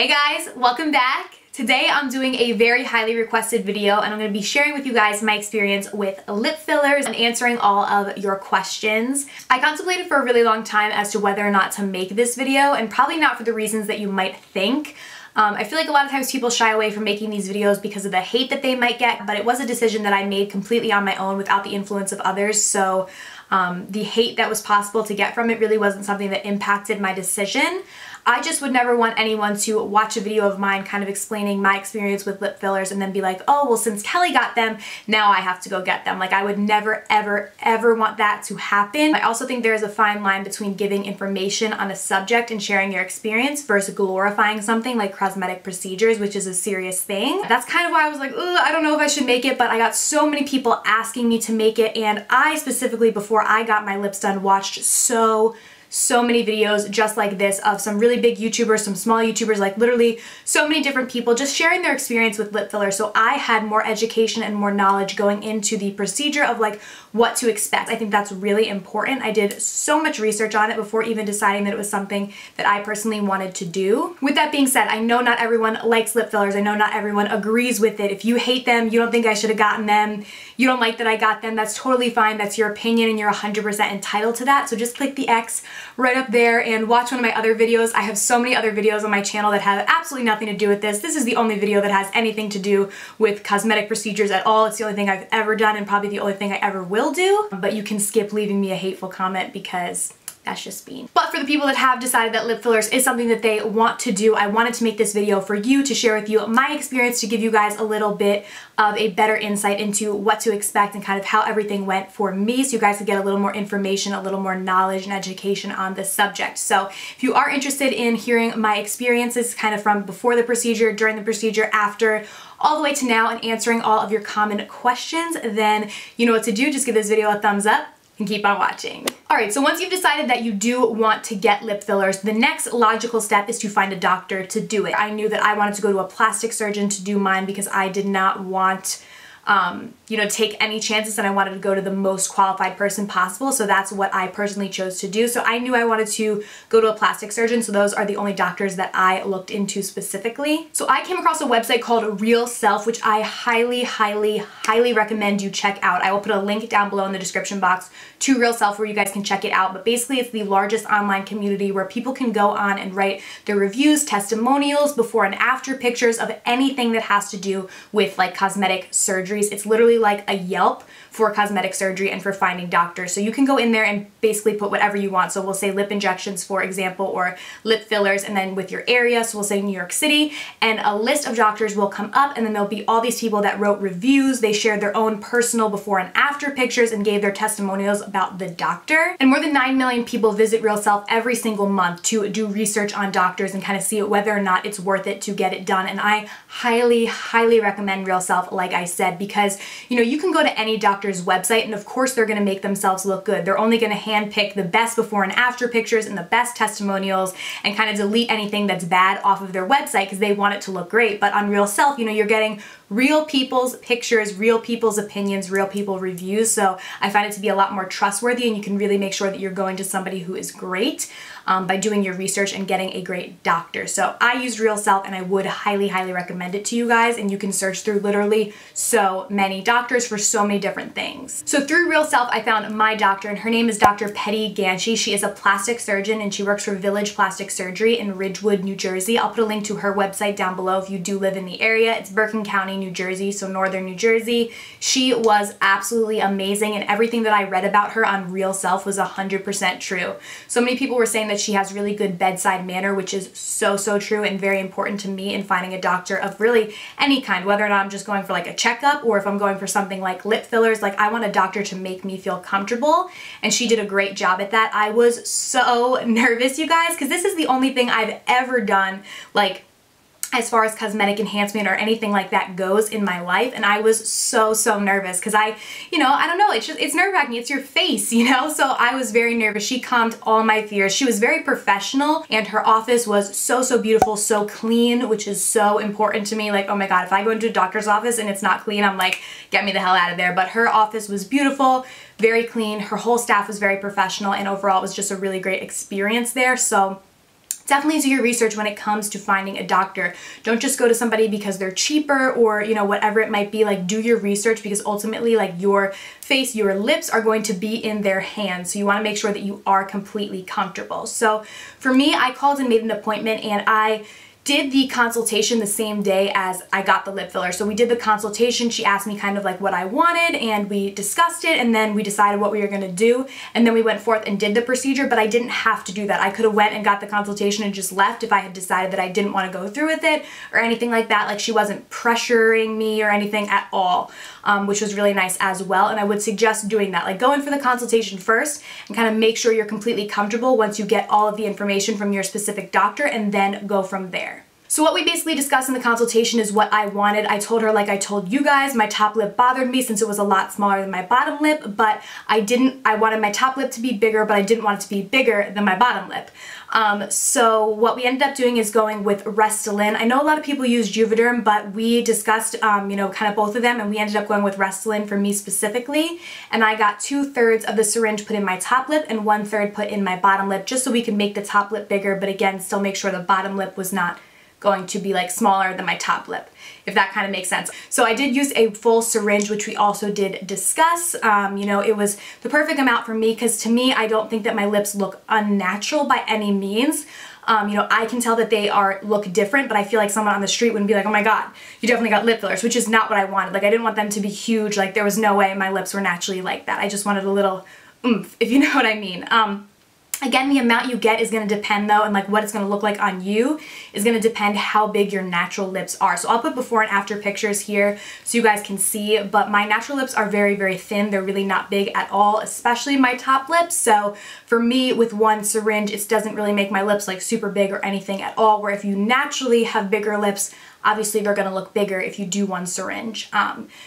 Hey guys, welcome back. Today I'm doing a very highly requested video and I'm going to be sharing with you guys my experience with lip fillers and answering all of your questions. I contemplated for a really long time as to whether or not to make this video, and probably not for the reasons that you might think. I feel like a lot of times people shy away from making these videos because of the hate that they might get, but it was a decision that I made completely on my own without the influence of others, so the hate that was possible to get from it really wasn't something that impacted my decision. I just would never want anyone to watch a video of mine kind of explaining my experience with lip fillers and then be like, oh, well, since Kelly got them, now I have to go get them. Like, I would never, ever, ever want that to happen. I also think there is a fine line between giving information on a subject and sharing your experience versus glorifying something like cosmetic procedures, which is a serious thing. That's kind of why I was like, ugh, I don't know if I should make it, but I got so many people asking me to make it, and I specifically, before I got my lips done, watched so many videos just like this of some really big YouTubers, some small YouTubers, like literally so many different people just sharing their experience with lip filler. So I had more education and more knowledge going into the procedure of like what to expect. I think that's really important. I did so much research on it before even deciding that it was something that I personally wanted to do. With that being said, I know not everyone likes lip fillers. I know not everyone agrees with it. If you hate them, you don't think I should have gotten them, you don't like that I got them, that's totally fine. That's your opinion and you're 100% entitled to that. So just click the X right up there and watch one of my other videos. I have so many other videos on my channel that have absolutely nothing to do with this. This is the only video that has anything to do with cosmetic procedures at all. It's the only thing I've ever done and probably the only thing I ever will do. But you can skip leaving me a hateful comment because that's just mean. But for the people that have decided that lip fillers is something that they want to do, I wanted to make this video for you, to share with you my experience, to give you guys a little bit of a better insight into what to expect and kind of how everything went for me, so you guys could get a little more information, a little more knowledge and education on this subject. So if you are interested in hearing my experiences kind of from before the procedure, during the procedure, after, all the way to now, and answering all of your common questions, then you know what to do. Just give this video a thumbs up and keep on watching. Alright, so once you've decided that you do want to get lip fillers, the next logical step is to find a doctor to do it. I knew that I wanted to go to a plastic surgeon to do mine because I did not want you know, take any chances, and I wanted to go to the most qualified person possible. So that's what I personally chose to do. So I knew I wanted to go to a plastic surgeon. So those are the only doctors that I looked into specifically. So I came across a website called Real Self, which I highly, highly, highly recommend you check out. I will put a link down below in the description box to Real Self where you guys can check it out. But basically it's the largest online community where people can go on and write their reviews, testimonials, before and after pictures of anything that has to do with like cosmetic surgeries. It's literally like a Yelp for cosmetic surgery and for finding doctors. So you can go in there and basically put whatever you want. So we'll say lip injections, for example, or lip fillers, and then with your area, so we'll say New York City, and a list of doctors will come up, and then there'll be all these people that wrote reviews. They shared their own personal before and after pictures and gave their testimonials about the doctor. And more than 9 million people visit Real Self every single month to do research on doctors and kind of see whether or not it's worth it to get it done. And I highly, highly recommend Real Self, like I said, because you know, you can go to any doctor's website and of course they're going to make themselves look good. They're only going to handpick the best before and after pictures and the best testimonials and kind of delete anything that's bad off of their website because they want it to look great. But on Real Self, you know, you're getting real people's pictures, real people's opinions, real people reviews. So I find it to be a lot more trustworthy, and you can really make sure that you're going to somebody who is great by doing your research and getting a great doctor. So I used Real Self and I would highly, highly recommend it to you guys, and you can search through literally so many doctors for so many different things. So through Real Self, I found my doctor, and her name is Dr. Petty Ganshi. She is a plastic surgeon and she works for Village Plastic Surgery in Ridgewood, New Jersey. I'll put a link to her website down below if you do live in the area. It's Bergen County, New Jersey, so northern New Jersey. She was absolutely amazing, and everything that I read about her on Real Self was 100% true. So many people were saying that she has really good bedside manner, which is so true and very important to me in finding a doctor of really any kind, whether or not I'm just going for like a checkup or if I'm going for something like lip fillers. Like, I want a doctor to make me feel comfortable, and she did a great job at that. I was so nervous, you guys, because this is the only thing I've ever done like as far as cosmetic enhancement or anything like that goes in my life, and I was so nervous because you know, I don't know, it's nerve-wracking. It's your face, you know? So I was very nervous. She calmed all my fears. She was very professional, and her office was so beautiful, so clean, which is so important to me. Like, oh my god, if I go into a doctor's office and it's not clean, I'm like, get me the hell out of there. But her office was beautiful, very clean. Her whole staff was very professional, and overall it was just a really great experience there. So definitely do your research when it comes to finding a doctor. Don't just go to somebody because they're cheaper or, you know, whatever it might be. Like, do your research, because ultimately, like, your face, your lips are going to be in their hands. So you want to make sure that you are completely comfortable. So for me, I called and made an appointment, and I did the consultation the same day as I got the lip filler. So we did the consultation. She asked me kind of like what I wanted, and we discussed it, and then we decided what we were going to do, and then we went forth and did the procedure. But I didn't have to do that. I could have went and got the consultation and just left if I had decided that I didn't want to go through with it or anything like that. Like, she wasn't pressuring me or anything at all, which was really nice as well. And I would suggest doing that. Like, go in for the consultation first and kind of make sure you're completely comfortable once you get all of the information from your specific doctor, and then go from there. So what we basically discussed in the consultation is what I wanted. I told her, like I told you guys, my top lip bothered me since it was a lot smaller than my bottom lip, but I wanted my top lip to be bigger, but I didn't want it to be bigger than my bottom lip. So what we ended up doing is going with Restylane. I know a lot of people use Juvederm, but we discussed, you know, kind of both of them, and we ended up going with Restylane for me specifically. And I got 2/3 of the syringe put in my top lip and 1/3 put in my bottom lip, just so we could make the top lip bigger, but again, still make sure the bottom lip was not going to be like smaller than my top lip, if that kind of makes sense. So I did use a full syringe, which we also did discuss. You know, it was the perfect amount for me, because to me, I don't think that my lips look unnatural by any means. You know, I can tell that they look different, but I feel like someone on the street wouldn't be like, oh my God, you definitely got lip fillers, which is not what I wanted. Like, I didn't want them to be huge. Like, there was no way my lips were naturally like that. I just wanted a little oomph, if you know what I mean. Again, the amount you get is going to depend though, and like what it's going to look like on you is going to depend how big your natural lips are. So I'll put before and after pictures here so you guys can see, but my natural lips are very, very thin. They're really not big at all, especially my top lips. So for me, with one syringe, it doesn't really make my lips like super big or anything at all, where if you naturally have bigger lips, obviously they're gonna look bigger if you do one syringe.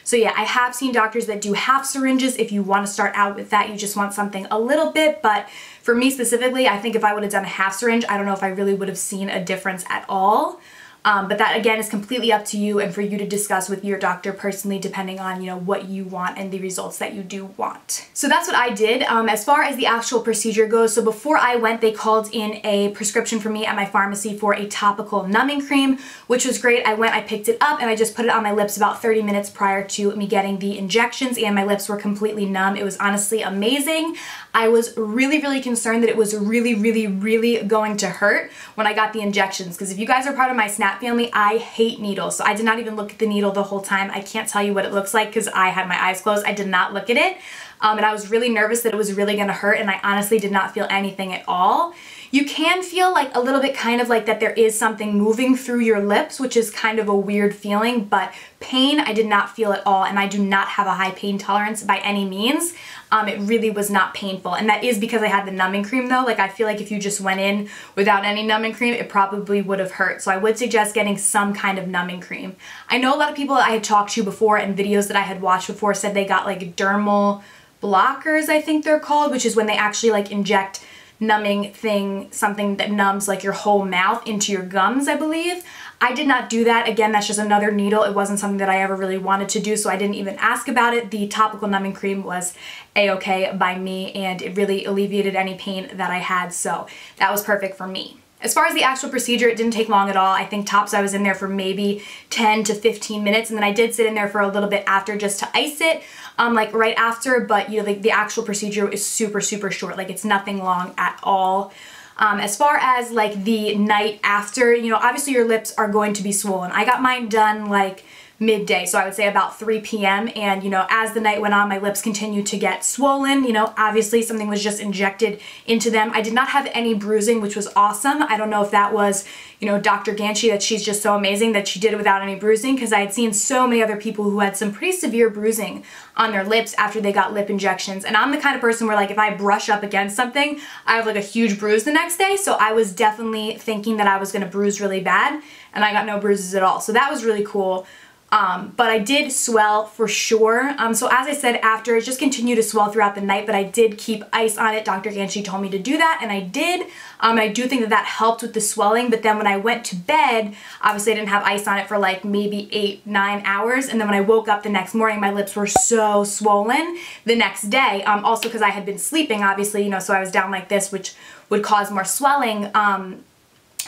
So yeah, I have seen doctors that do half syringes. If you wanna start out with that, you just want something a little bit, but for me specifically, I think if I would've done a half syringe, I don't know if I really would have seen a difference at all. But that again is completely up to you and for you to discuss with your doctor personally, depending on, you know, what you want and the results that you do want. So that's what I did. As far as the actual procedure goes, so before I went, they called in a prescription for me at my pharmacy for a topical numbing cream, which was great. I went, I picked it up, and I just put it on my lips about 30 minutes prior to me getting the injections, and my lips were completely numb. It was honestly amazing. I was really, really concerned that it was really, really, really going to hurt when I got the injections, because if you guys are part of my Snap family, I hate needles. So I did not even look at the needle the whole time. I can't tell you what it looks like because I had my eyes closed. I did not look at it. And I was really nervous that it was really gonna hurt, and I honestly did not feel anything at all. You can feel like a little bit kind of like that there is something moving through your lips, which is kind of a weird feeling, but pain I did not feel at all, and I do not have a high pain tolerance by any means. It really was not painful, and that is because I had the numbing cream though. Like, I feel like if you just went in without any numbing cream, it probably would have hurt. So I would suggest getting some kind of numbing cream. I know a lot of people I had talked to before and videos that I had watched before said they got like dermal blockers, I think they're called, which is when they actually like inject numbing thing, something that numbs like your whole mouth into your gums, I believe. I did not do that. Again, that's just another needle. It wasn't something that I ever really wanted to do, so I didn't even ask about it. The topical numbing cream was a-okay by me, and it really alleviated any pain that I had, so that was perfect for me. As far as the actual procedure, it didn't take long at all. I think tops I was in there for maybe 10 to 15 minutes, and then I did sit in there for a little bit after just to ice it, like right after, but you know, like the actual procedure is super, super short. Like, it's nothing long at all. As far as like the night after, you know, obviously your lips are going to be swollen. I got mine done like midday, so I would say about 3 p.m. and you know, as the night went on, my lips continued to get swollen. You know, obviously something was just injected into them. I did not have any bruising, which was awesome. I don't know if that was, you know, Dr. Ganchi, that she's just so amazing that she did it without any bruising, because I had seen so many other people who had some pretty severe bruising on their lips after they got lip injections. And I'm the kind of person where like if I brush up against something, I have like a huge bruise the next day. So I was definitely thinking that I was gonna bruise really bad, and I got no bruises at all. So that was really cool. But I did swell for sure. So as I said, after, it just continued to swell throughout the night, but I did keep ice on it. Dr. Ganchi told me to do that, and I did. And I do think that that helped with the swelling, but then when I went to bed, obviously I didn't have ice on it for like maybe 8-9 hours, and then when I woke up the next morning, my lips were so swollen the next day. Also because I had been sleeping, obviously, you know, so I was down like this, which would cause more swelling.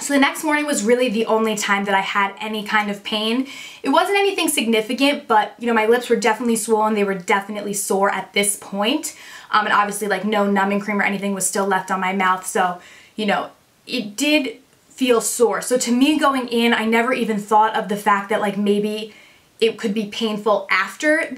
So the next morning was really the only time that I had any kind of pain. It wasn't anything significant, but you know, my lips were definitely swollen. They were definitely sore at this point. And obviously like no numbing cream or anything was still left on my mouth. So, you know, it did feel sore. So to me going in, I never even thought of the fact that like maybe it could be painful after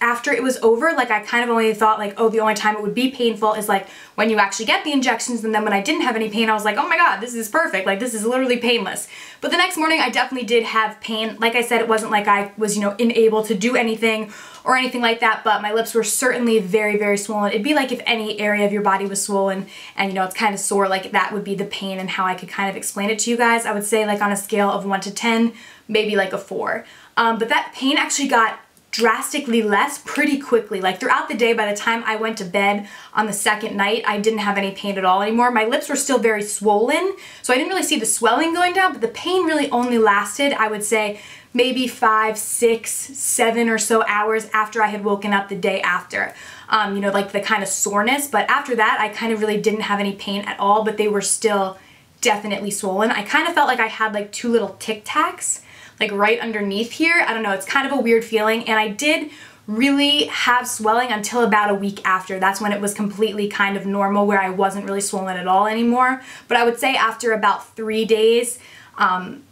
after it was over. Like I kind of only thought like, oh, the only time it would be painful is like when you actually get the injections. And then when I didn't have any pain, I was like, oh my God, this is perfect. Like this is literally painless. But the next morning I definitely did have pain. Like I said, it wasn't like I was, you know, unable to do anything or anything like that, but my lips were certainly very, very swollen. It'd be like if any area of your body was swollen and, you know, it's kind of sore, like that would be the pain and how I could kind of explain it to you guys. I would say like on a scale of 1 to 10, maybe like a 4. But that pain actually got drastically less pretty quickly. Like throughout the day, by the time I went to bed on the second night, I didn't have any pain at all anymore. My lips were still very swollen, so I didn't really see the swelling going down, but the pain really only lasted, I would say, maybe 5, 6, 7 or so hours after I had woken up the day after. You know, like the kind of soreness, but after that, I kind of really didn't have any pain at all, but they were still definitely swollen. I kind of felt like I had like 2 little Tic Tacs like right underneath here. I don't know, it's kind of a weird feeling, and I did really have swelling until about a week after. That's when it was completely kind of normal, where I wasn't really swollen at all anymore. But I would say after about 3 days,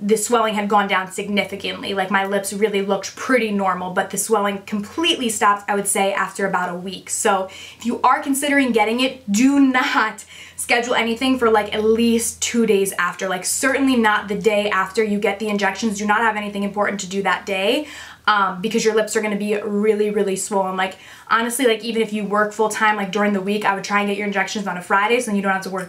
the swelling had gone down significantly. Like my lips really looked pretty normal, but the swelling completely stopped, I would say, after about a week. So if you are considering getting it, do not schedule anything for like at least 2 days after. Like certainly not the day after you get the injections. Do not have anything important to do that day, because your lips are going to be really, really swollen. Like honestly, like even if you work full time, like during the week, I would try and get your injections on a Friday so then you don't have to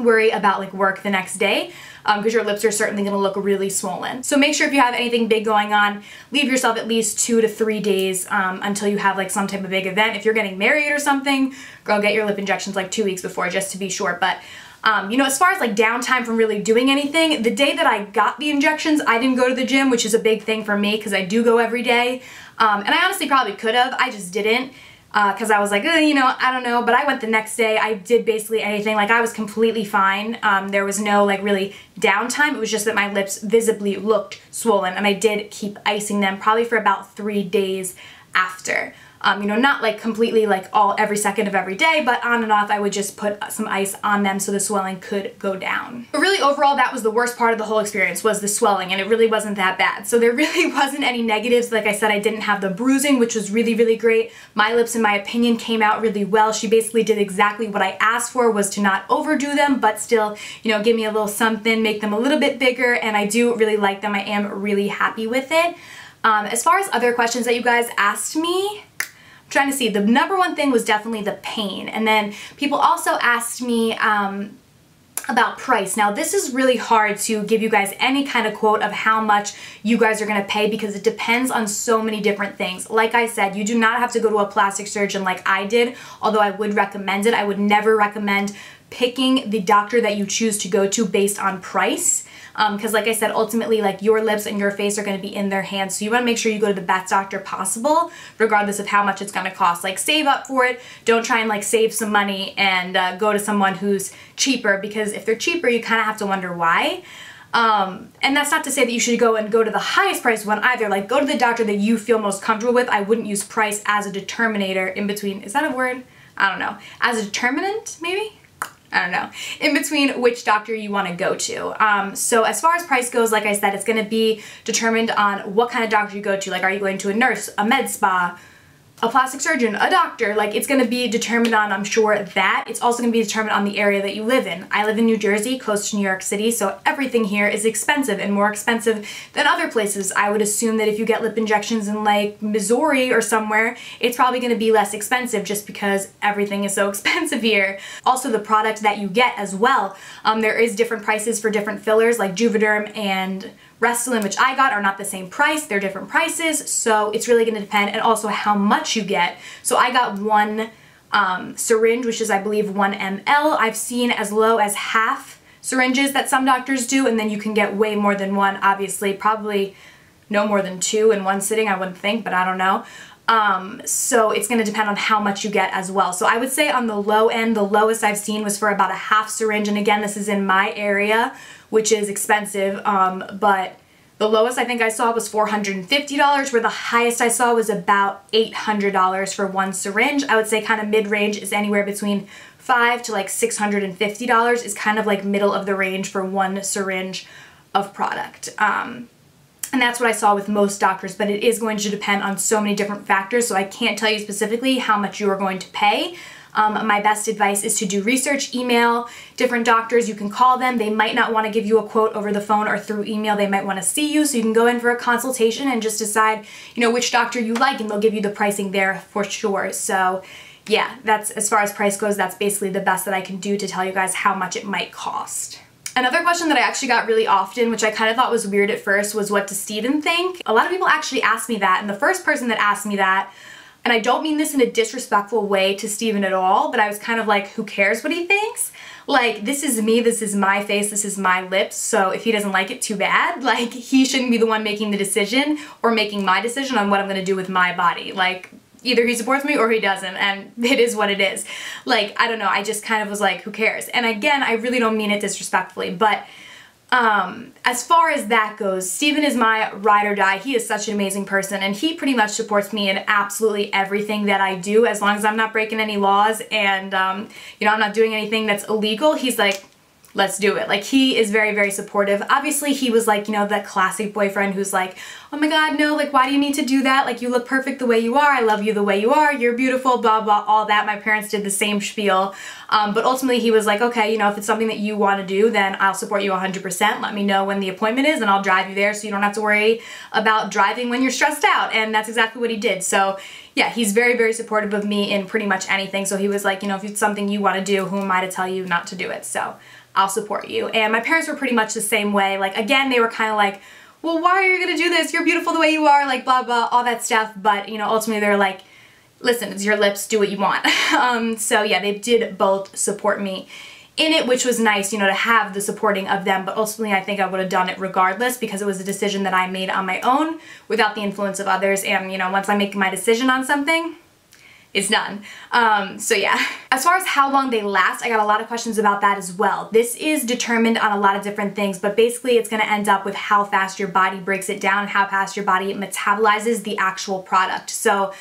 worry about like work the next day, because your lips are certainly going to look really swollen. So make sure if you have anything big going on, leave yourself at least 2 to 3 days until you have like some type of big event. If you're getting married or something, girl, get your lip injections like 2 weeks before just to be sure. But you know, as far as like downtime from really doing anything, the day that I got the injections, I didn't go to the gym, which is a big thing for me because I do go every day. And I honestly probably could have, I just didn't. Because I was like, you know, I don't know, but I went the next day. I did basically anything. Like I was completely fine. There was no like really downtime. It was just that my lips visibly looked swollen, and I did keep icing them probably for about 3 days after. You know, not like completely like every second of every day, but on and off I would just put some ice on them so the swelling could go down. But really overall, that was the worst part of the whole experience, was the swelling, and it really wasn't that bad. So there really wasn't any negatives. Like I said, I didn't have the bruising, which was really, really great. My lips, in my opinion, came out really well. She basically did exactly what I asked for, was to not overdo them, but still, you know, give me a little something, make them a little bit bigger, and I do really like them. I am really happy with it. As far as other questions that you guys asked me, I'm trying to see, the number one thing was definitely the pain. And then people also asked me about price. Now this is really hard to give you guys any kind of quote of how much you guys are going to pay, because it depends on so many different things. Like I said, you do not have to go to a plastic surgeon like I did, although I would recommend it. I would never recommend picking the doctor that you choose to go to based on price. Because like I said, ultimately like your lips and your face are going to be in their hands, so you want to make sure you go to the best doctor possible regardless of how much it's going to cost. Like save up for it. Don't try and like save some money and go to someone who's cheaper, because if they're cheaper you kind of have to wonder why. And that's not to say that you should go to the highest price one either. Like go to the doctor that you feel most comfortable with. I wouldn't use price as a determinator in between. Is that a word? I don't know. As a determinant maybe? I don't know, in between which doctor you want to go to. So as far as price goes, like I said, it's going to be determined on what kind of doctor you go to. Like, are you going to a nurse, a med spa, a plastic surgeon, a doctor? Like, it's going to be determined on, I'm sure, that. It's also going to be determined on the area that you live in. I live in New Jersey, close to New York City, so everything here is expensive, and more expensive than other places. I would assume that if you get lip injections in like Missouri or somewhere, it's probably going to be less expensive just because everything is so expensive here. Also, the product that you get as well. There is different prices for different fillers, like Juvederm and Restylane, which I got, are not the same price. They're different prices, so it's really going to depend, and also how much you get. So I got one syringe, which is I believe 1 ml. I've seen as low as half syringes that some doctors do, and then you can get way more than one, obviously. Probably no more than 2 in one sitting, I wouldn't think, but I don't know. So it's going to depend on how much you get as well. So I would say on the low end, the lowest I've seen was for about a half syringe, and again, this is in my area, which is expensive, but the lowest I think I saw was $450, where the highest I saw was about $800 for one syringe. I would say kind of mid-range is anywhere between $500 to like $650 is kind of like middle of the range for one syringe of product. And that's what I saw with most doctors, but it is going to depend on so many different factors, so I can't tell you specifically how much you are going to pay. My best advice is to do research, email different doctors. You can call them. They might not want to give you a quote over the phone or through email. They might want to see you, so you can go in for a consultation and just decide, you know, which doctor you like, and they'll give you the pricing there for sure. So yeah, that's, as far as price goes, that's basically the best that I can do to tell you guys how much it might cost. Another question that I actually got really often, which I kind of thought was weird at first, was what does Steven think? A lot of people actually ask me that, and the first person that asked me that, and I don't mean this in a disrespectful way to Steven at all, but I was kind of like, who cares what he thinks? Like, this is me, this is my face, this is my lips, so if he doesn't like it, too bad. Like, he shouldn't be the one making the decision or making my decision on what I'm gonna do with my body. Like, either he supports me or he doesn't, and it is what it is. Like, I don't know, I just kind of was like, who cares? And again, I really don't mean it disrespectfully, but as far as that goes, Steven is my ride or die. He is such an amazing person, and he pretty much supports me in absolutely everything that I do, as long as I'm not breaking any laws and, you know, I'm not doing anything that's illegal. He's like, let's do it. Like, he is very, very supportive. Obviously, he was like, you know, that classic boyfriend who's like, oh my God, no, like, why do you need to do that? Like, you look perfect the way you are. I love you the way you are. You're beautiful, blah, blah, all that. My parents did the same spiel. But ultimately, he was like, okay, you know, if it's something that you want to do, then I'll support you 100%. Let me know when the appointment is, and I'll drive you there so you don't have to worry about driving when you're stressed out. And that's exactly what he did. So yeah, he's very, very supportive of me in pretty much anything. So he was like, you know, if it's something you want to do, who am I to tell you not to do it? So I'll support you. And my parents were pretty much the same way. Like, again, they were kind of like, well, why are you gonna do this? You're beautiful the way you are, like, blah, blah, all that stuff. But, you know, ultimately they're like, listen, it's your lips, do what you want. So yeah, they did both support me in it, which was nice, you know, to have the supporting of them. But ultimately, I think I would have done it regardless, because it was a decision that I made on my own without the influence of others. And, you know, once I make my decision on something, it's done. So yeah. As far as how long they last, I got a lot of questions about that as well. This is determined on a lot of different things, but basically it's gonna end up with how fast your body breaks it down and how fast your body metabolizes the actual product. So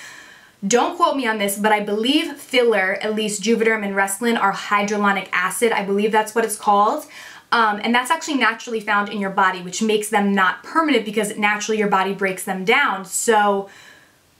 don't quote me on this, but I believe filler, at least Juvederm and Restylane, are hyaluronic acid. I believe that's what it's called. And that's actually naturally found in your body, which makes them not permanent because naturally your body breaks them down. So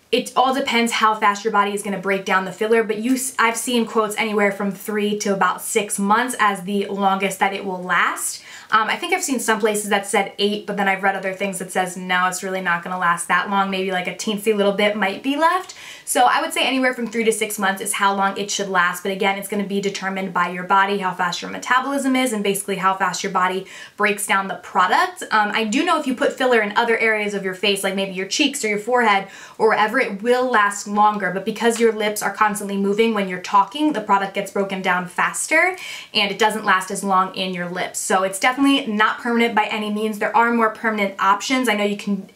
it all depends how fast your body is going to break down the filler, but I've seen quotes anywhere from 3 to about 6 months as the longest that it will last. I think I've seen some places that said 8, but then I've read other things that says no, it's really not going to last that long. Maybe like a teensy little bit might be left. So I would say anywhere from 3 to 6 months is how long it should last. But again, it's going to be determined by your body, how fast your metabolism is, and basically how fast your body breaks down the product. I do know if you put filler in other areas of your face, like maybe your cheeks or your forehead or wherever, it will last longer. But because your lips are constantly moving when you're talking, the product gets broken down faster and it doesn't last as long in your lips. So it's definitely not permanent by any means. There are more permanent options. I know you can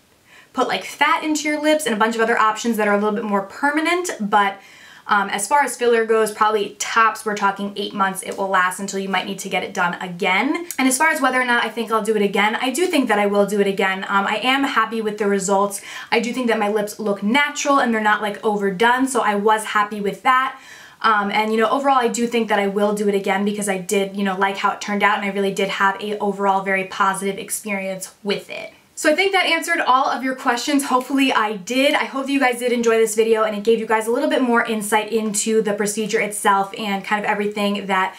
put like fat into your lips and a bunch of other options that are a little bit more permanent, but as far as filler goes, probably tops, we're talking 8 months it will last until you might need to get it done again. And as far as whether or not I think I'll do it again, I do think that I will do it again. I am happy with the results. I do think that my lips look natural and they're not like overdone, so I was happy with that. And you know, overall I do think that I will do it again because I did, you know, like how it turned out, and I really did have a overall very positive experience with it. So I think that answered all of your questions. Hopefully I did. I hope that you guys did enjoy this video and it gave you guys a little bit more insight into the procedure itself and kind of everything that,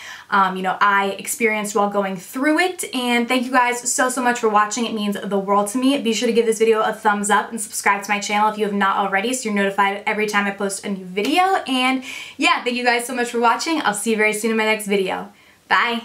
you know, I experienced while going through it. And thank you guys so much for watching. It means the world to me. Be sure to give this video a thumbs up and subscribe to my channel if you have not already, so you're notified every time I post a new video. And yeah, thank you guys so much for watching. I'll see you very soon in my next video. Bye.